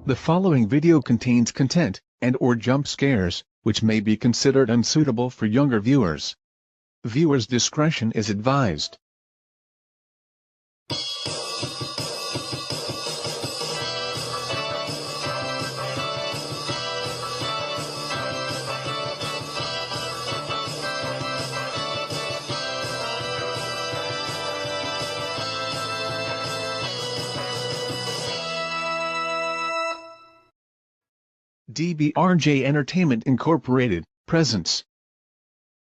The following video contains content and/or jump scares, which may be considered unsuitable for younger viewers. Viewers' discretion is advised. DBRJ Entertainment Incorporated presents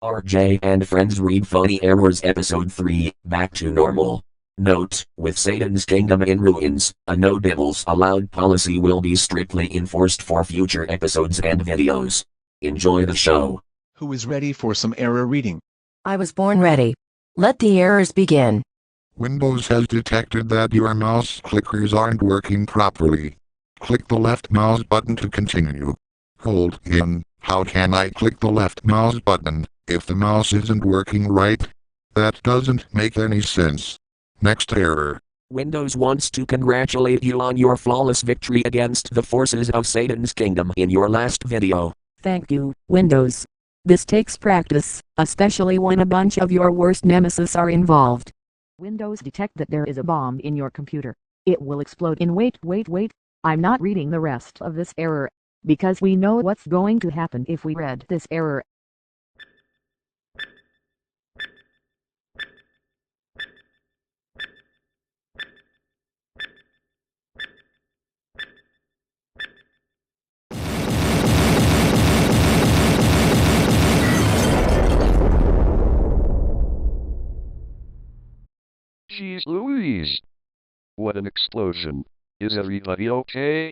RJ and Friends Read Funny Errors Episode 3, Back to Normal. Note, with Satan's Kingdom in ruins, a no devils allowed policy will be strictly enforced for future episodes and videos. Enjoy the show. Who is ready for some error reading? I was born ready. Let the errors begin. Windows has detected that your mouse clickers aren't working properly. Click the left mouse button to continue. Hold in. How can I click the left mouse button if the mouse isn't working right? That doesn't make any sense. Next error. Windows wants to congratulate you on your flawless victory against the forces of Satan's Kingdom in your last video. Thank you, Windows. This takes practice, especially when a bunch of your worst nemesis are involved. Windows detect that there is a bomb in your computer. It will explode in wait. I'm not reading the rest of this error, because we know what's going to happen if we read this error. Jeez Louise! What an explosion. Is everybody okay?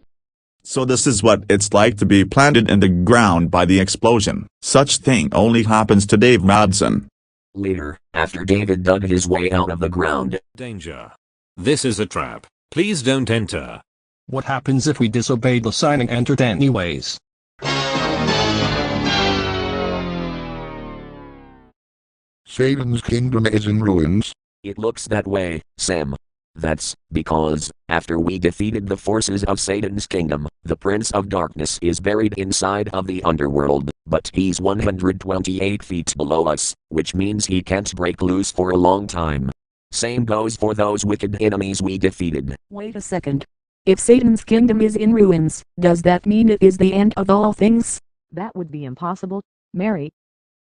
So this is what it's like to be planted in the ground by the explosion. Such thing only happens to Dave Madsen. Later, after David dug his way out of the ground. Danger. This is a trap. Please don't enter. What happens if we disobey the sign and entered anyways? Satan's Kingdom is in ruins. It looks that way, Sam. That's because, after we defeated the forces of Satan's Kingdom, the Prince of Darkness is buried inside of the underworld, but he's 128 feet below us, which means he can't break loose for a long time. Same goes for those wicked enemies we defeated. Wait a second. If Satan's Kingdom is in ruins, does that mean it is the end of all things? That would be impossible, Mary.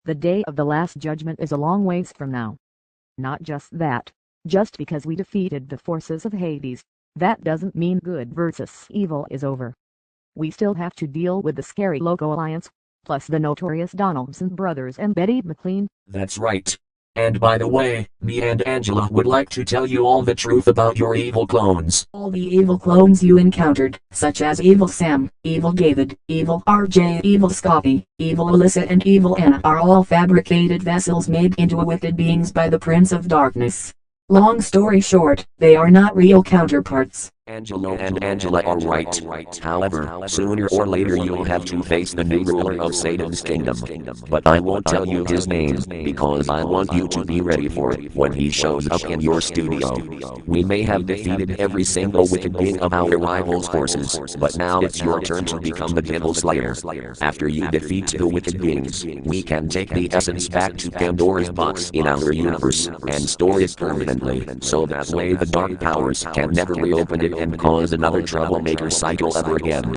The day of the Last Judgment is a long ways from now. Not just that. Just because we defeated the forces of Hades, that doesn't mean good versus evil is over. We still have to deal with the scary Loco Alliance, plus the notorious Donaldson brothers and Betty McLean. That's right. And by the way, me and Angela would like to tell you all the truth about your evil clones. All the evil clones you encountered, such as Evil Sam, Evil David, Evil RJ, Evil Scotty, Evil Alyssa and Evil Anna are all fabricated vessels made into wicked beings by the Prince of Darkness. Long story short, they are not real counterparts. Angelo and Angela are right. However, sooner or later you'll have to face the new ruler of Satan's Kingdom. But I won't tell you his name, because I want you to be ready for it when he shows up in your studio. We may have defeated every single wicked being of our rival's forces, but now it's your turn to become the Devil Slayer. After you defeat the wicked beings, we can take the essence back to Pandora's box in our universe, and store it permanently, so that way the dark powers can never reopen it and cause another troublemaker cycle ever again.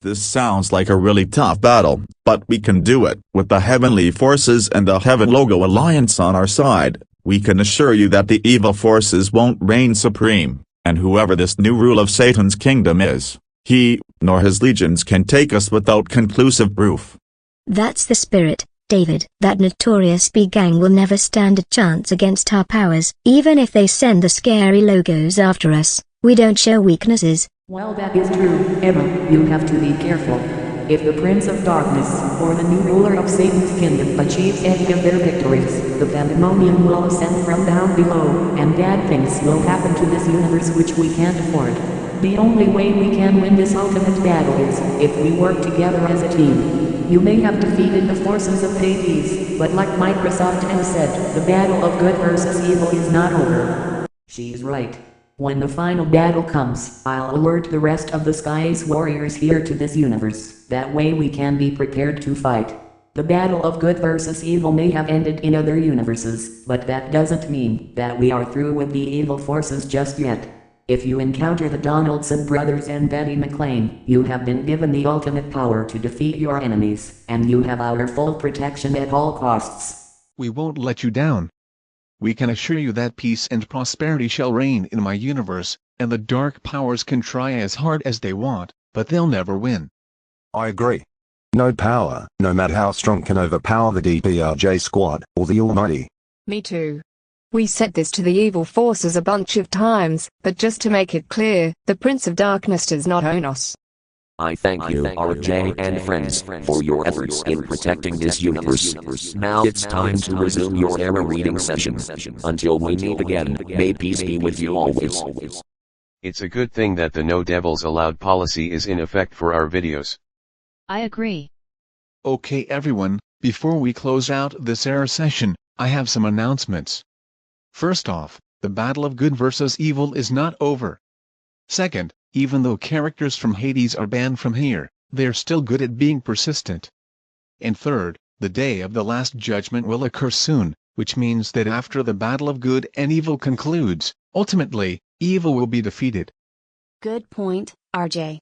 This sounds like a really tough battle, but we can do it. With the heavenly forces and the Heaven Logo Alliance on our side, we can assure you that the evil forces won't reign supreme, and whoever this new rule of Satan's Kingdom is, he, nor his legions can take us without conclusive proof. That's the spirit, David. That notorious B-gang will never stand a chance against our powers, even if they send the scary logos after us. We don't show weaknesses. Well, that is true, Emma. You have to be careful. If the Prince of Darkness, or the new ruler of Satan's Kingdom achieves any of their victories, the pandemonium will ascend from down below, and bad things will happen to this universe which we can't afford. The only way we can win this ultimate battle is if we work together as a team. You may have defeated the forces of Hades, but like Microsoft has said, the battle of good versus evil is not over. She's right. When the final battle comes, I'll alert the rest of the Sky's warriors here to this universe. That way we can be prepared to fight. The battle of good versus evil may have ended in other universes, but that doesn't mean that we are through with the evil forces just yet. If you encounter the Donaldson brothers and Betty McLean, you have been given the ultimate power to defeat your enemies, and you have our full protection at all costs. We won't let you down. We can assure you that peace and prosperity shall reign in my universe, and the dark powers can try as hard as they want, but they'll never win. I agree. No power, no matter how strong, can overpower the DPRJ squad, or the Almighty. Me too. We said this to the evil forces a bunch of times, but just to make it clear, the Prince of Darkness does not own us. I thank you, RJ and friends, for your efforts in protecting this universe. Now it's time to resume your error reading session. Until we meet again, may peace be with you always. It's a good thing that the No Devils Allowed policy is in effect for our videos. I agree. Okay everyone, before we close out this error session, I have some announcements. First off, the battle of good versus evil is not over. Second, even though characters from Hades are banned from here, they're still good at being persistent. And third, the day of the last judgment will occur soon, which means that after the battle of good and evil concludes, ultimately, evil will be defeated. Good point, RJ.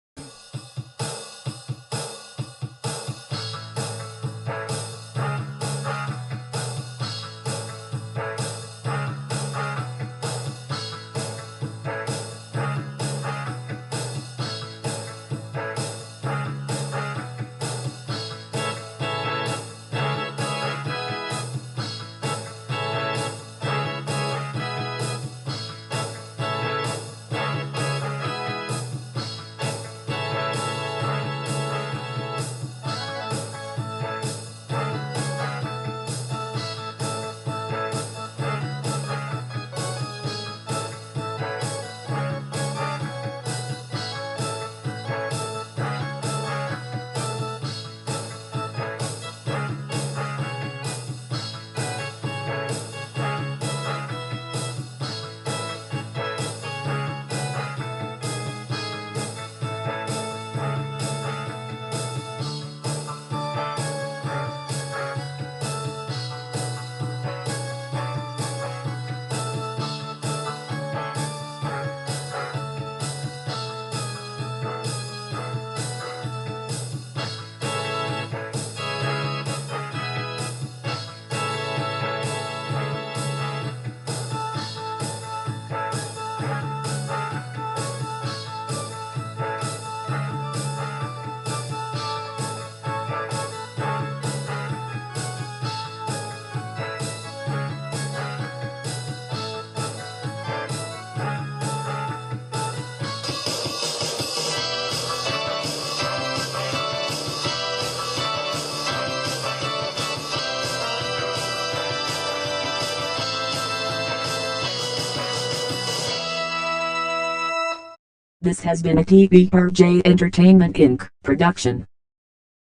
This has been a TVRJ Entertainment Inc. production.